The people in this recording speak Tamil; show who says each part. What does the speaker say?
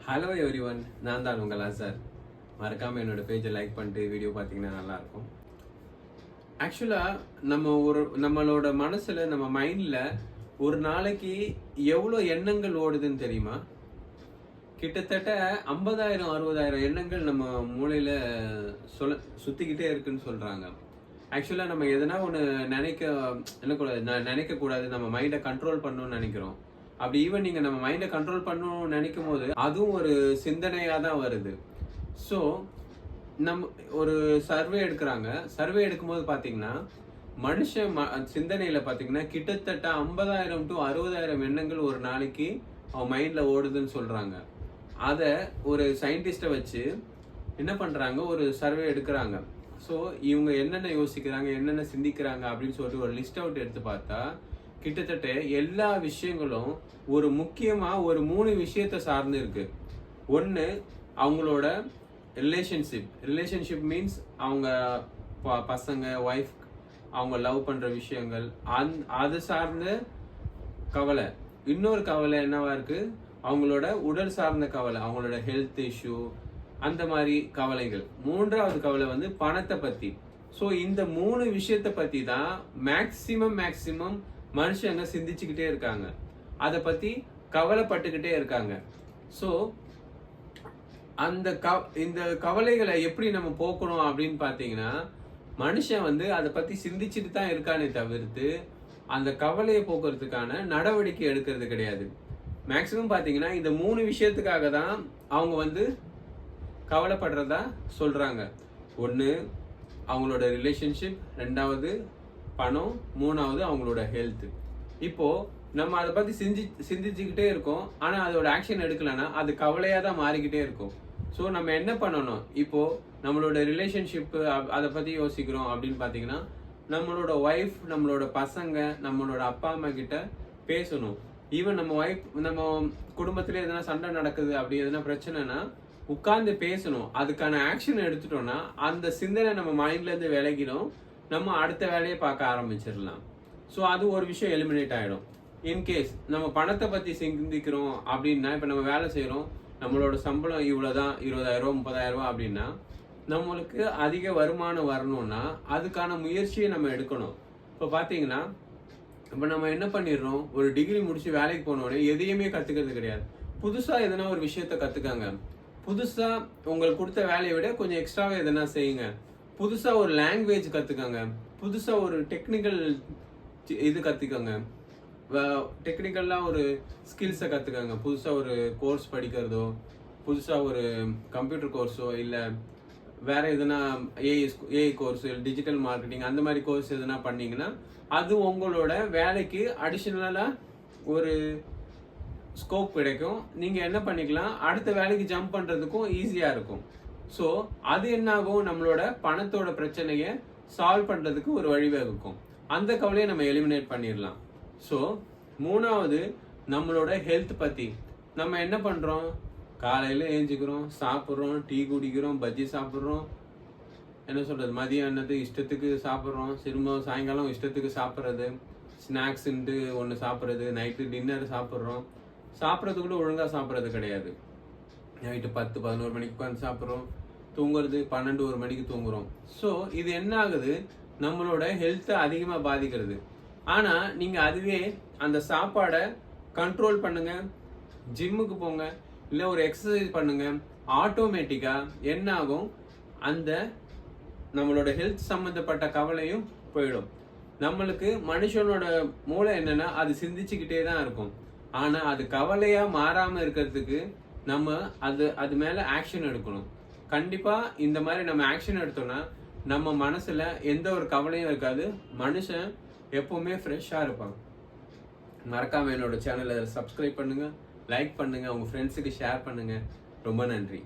Speaker 1: ஹலோ எவ்ரி ஒன், நான் தான் உங்கள் அசார். மறக்காமல் என்னோட பேஜை லைக் பண்ணிட்டு வீடியோ பார்த்தீங்கன்னா நல்லாயிருக்கும். ஆக்சுவலாக நம்மளோட மனசில், நம்ம மைண்டில் ஒரு நாளைக்கு எவ்வளோ எண்ணங்கள் ஓடுதுன்னு தெரியுமா? கிட்டத்தட்ட 50,000 60,000 எண்ணங்கள் நம்ம மூளையில் சுற்றிக்கிட்டே இருக்குன்னு சொல்கிறாங்க. ஆக்சுவலாக நம்ம எதனா ஒன்று நினைக்கக்கூடாது, நம்ம மைண்டை கண்ட்ரோல் பண்ணணும்னு நினைக்கிறோம். அப்படி ஈவன் நீங்கள் நம்ம மைண்டை கண்ட்ரோல் பண்ணணும்னு நினைக்கும் போது அதுவும் ஒரு சிந்தனையாக தான் வருது. ஸோ ஒரு சர்வே எடுக்கும்போது பார்த்தீங்கன்னா, மனுஷன் சிந்தனையில் பார்த்தீங்கன்னா கிட்டத்தட்ட 50,000 to 60,000 எண்ணங்கள் ஒரு நாளைக்கு அவன் மைண்டில் ஓடுதுன்னு சொல்கிறாங்க. அதை ஒரு சயின்டிஸ்ட்டை வச்சு என்ன பண்ணுறாங்க, ஒரு சர்வே எடுக்கிறாங்க. ஸோ இவங்க என்னென்ன யோசிக்கிறாங்க, என்னென்ன சிந்திக்கிறாங்க அப்படின்னு சொல்லிட்டு ஒரு லிஸ்ட் அவுட் எடுத்து பார்த்தா, கிட்டத்தட்ட எல்லா விஷயங்களும் ஒரு முக்கியமாக ஒரு 3 விஷயத்தை சார்ந்து இருக்கு. ஒன்று, அவங்களோட ரிலேஷன்ஷிப் மீன்ஸ் அவங்க பசங்க, ஒய்ஃப், அவங்க லவ் பண்ணுற விஷயங்கள், அது சார்ந்த கவலை. இன்னொரு கவலை என்னவா இருக்கு, அவங்களோட உடல் சார்ந்த கவலை, அவங்களோட ஹெல்த் இஷ்யூ, அந்த மாதிரி கவலைகள். 3வது கவலை வந்து பணத்தை பற்றி. ஸோ இந்த 3 விஷயத்தை பற்றி தான் மேக்சிமம் மனுஷங்க சிந்திச்சுக்கிட்டே இருக்காங்க, அதை பற்றி கவலைப்பட்டுக்கிட்டே இருக்காங்க. ஸோ இந்த கவலைகளை எப்படி நம்ம போக்கணும் அப்படின்னு பார்த்தீங்கன்னா, மனுஷன் வந்து அதை பற்றி சிந்திச்சுட்டு தான் இருக்கானே தவிர்த்து அந்த கவலையை போக்குறதுக்கான நடவடிக்கை எடுக்கிறது கிடையாது. மேக்சிமம் பார்த்தீங்கன்னா இந்த 3 விஷயத்துக்காக தான் அவங்க வந்து கவலைப்படுறதா சொல்றாங்க. ஒன்று, அவங்களோட ரிலேஷன்ஷிப், 2வது பணம், 3வது அவங்களோட ஹெல்த். இப்போ நம்ம அதை பத்தி சிந்திச்சுக்கிட்டே இருக்கோம், ஆனா அதோட ஆக்ஷன் எடுக்கலன்னா அது கவலையா தான் மாறிக்கிட்டே இருக்கும். ஸோ நம்ம என்ன பண்ணணும், இப்போ நம்மளோட ரிலேஷன்ஷிப் அதை பத்தி யோசிக்கிறோம் அப்படின்னு பாத்தீங்கன்னா, நம்மளோட ஒய்ஃப், நம்மளோட பசங்க, நம்மளோட அப்பா அம்மா கிட்ட பேசணும். ஈவன் நம்ம குடும்பத்திலே எதனா சண்டை நடக்குது, அப்படி எதனா பிரச்சனைனா உட்கார்ந்து பேசணும். அதுக்கான ஆக்ஷன் எடுத்துட்டோம்னா அந்த சிந்தனை நம்ம மைண்ட்ல இருந்து விலகிடும், நம்ம அடுத்த வேலையை பார்க்க ஆரம்பிச்சிடலாம். ஸோ அது ஒரு விஷயம் எலிமினேட் ஆகிடும். இன்கேஸ் நம்ம பணத்தை பற்றி சிந்திக்கிறோம் அப்படின்னா, இப்போ நம்ம வேலை செய்கிறோம், நம்மளோட சம்பளம் இவ்வளோதான், 20,000 30,000 அப்படின்னா, நம்மளுக்கு அதிக வருமானம் வரணும்னா அதுக்கான முயற்சியை நம்ம எடுக்கணும். இப்போ பார்த்தீங்கன்னா, இப்போ நம்ம என்ன பண்ணிடுறோம், ஒரு டிகிரி முடிச்சு வேலைக்கு போனோடனே எதையுமே கற்றுக்கிறது கிடையாது. புதுசாக எதனா ஒரு விஷயத்த கற்றுக்காங்க. புதுசாக உங்களுக்கு கொடுத்த வேலையை விட கொஞ்சம் எக்ஸ்ட்ராவே எதனா செய்யுங்க. புதுசாக ஒரு லாங்குவேஜ் கற்றுக்கங்க. புதுசாக ஒரு டெக்னிக்கல் இது கற்றுக்கங்க. டெக்னிக்கல்லாம் ஒரு ஸ்கில்ஸை கற்றுக்கங்க. புதுசாக ஒரு கோர்ஸ் படிக்கிறதோ, புதுசாக ஒரு கம்ப்யூட்டர் கோர்ஸோ, இல்லை வேற எதுனா ஏஐ கோர்ஸ், டிஜிட்டல் மார்க்கெட்டிங், அந்த மாதிரி கோர்ஸ் எதுனா பண்ணீங்கன்னா அது உங்களோட வேலைக்கு அடிஷ்னலாக ஒரு ஸ்கோப் கிடைக்கும். நீங்கள் என்ன பண்ணிக்கலாம், அடுத்த வேலைக்கு ஜம்ப் பண்ணுறதுக்கும் ஈஸியாக இருக்கும். ஸோ அது என்ன ஆகும், நம்மளோட பணத்தோட பிரச்சனையை சால்வ் பண்ணுறதுக்கு ஒரு வழிவகுக்கும். அந்த கவலையை நம்ம எலிமினேட் பண்ணிடலாம். ஸோ 3வது, நம்மளோட ஹெல்த் பற்றி. நம்ம என்ன பண்ணுறோம், காலையில் ஏஞ்சிக்கிறோம், சாப்பிட்றோம், டீ குடிக்கிறோம், பஜ்ஜி சாப்பிட்றோம், என்ன சொல்கிறது, மதியானது இஷ்டத்துக்கு சாப்பிட்றோம், திரும்ப சாயங்காலம் இஷ்டத்துக்கு சாப்பிட்றது, ஸ்நாக்ஸுன்ட்டு ஒன்று சாப்பிட்றது, நைட்டு டின்னர் சாப்பிட்றோம். சாப்பிட்றது கூட ஒழுங்காக சாப்பிட்றது கிடையாது. நைட்டு 10 11 மணிக்கு உட்காந்து சாப்பிட்றோம், தூங்குறது 12 1 மணிக்கு தூங்குறோம். ஸோ இது என்ன ஆகுது, நம்மளோட ஹெல்த்தை அதிகமாக பாதிக்கிறது. ஆனால் நீங்கள் அதுவே அந்த சாப்பாடை கண்ட்ரோல் பண்ணுங்க, ஜிம்முக்கு போங்க, இல்லை ஒரு எக்ஸசைஸ் பண்ணுங்க, ஆட்டோமேட்டிக்காக என்ன ஆகும், அந்த நம்மளோட ஹெல்த் சம்மந்தப்பட்ட கவலையும் போயிடும். நம்மளுக்கு மனுஷனோட மூளை என்னன்னா, அது சிந்திச்சுக்கிட்டே தான் இருக்கும். ஆனா அது கவலையா மாறாம இருக்கிறதுக்கு நம்ம அது மேல ஆக்ஷன் எடுக்கணும். கண்டிப்பா இந்த மாதிரி நம்ம ஆக்ஷன் எடுத்தோம்னா நம்ம மனசுல எந்த ஒரு கவலையும் இருக்காது, மனுஷன் எப்பவுமே ஃப்ரெஷ்ஷா இருப்பாங்க. மறக்காம என்னோட சேனலை சப்ஸ்கிரைப் பண்ணுங்க, லைக் பண்ணுங்க, உங்க ஃப்ரெண்ட்ஸுக்கு ஷேர் பண்ணுங்க. ரொம்ப நன்றி.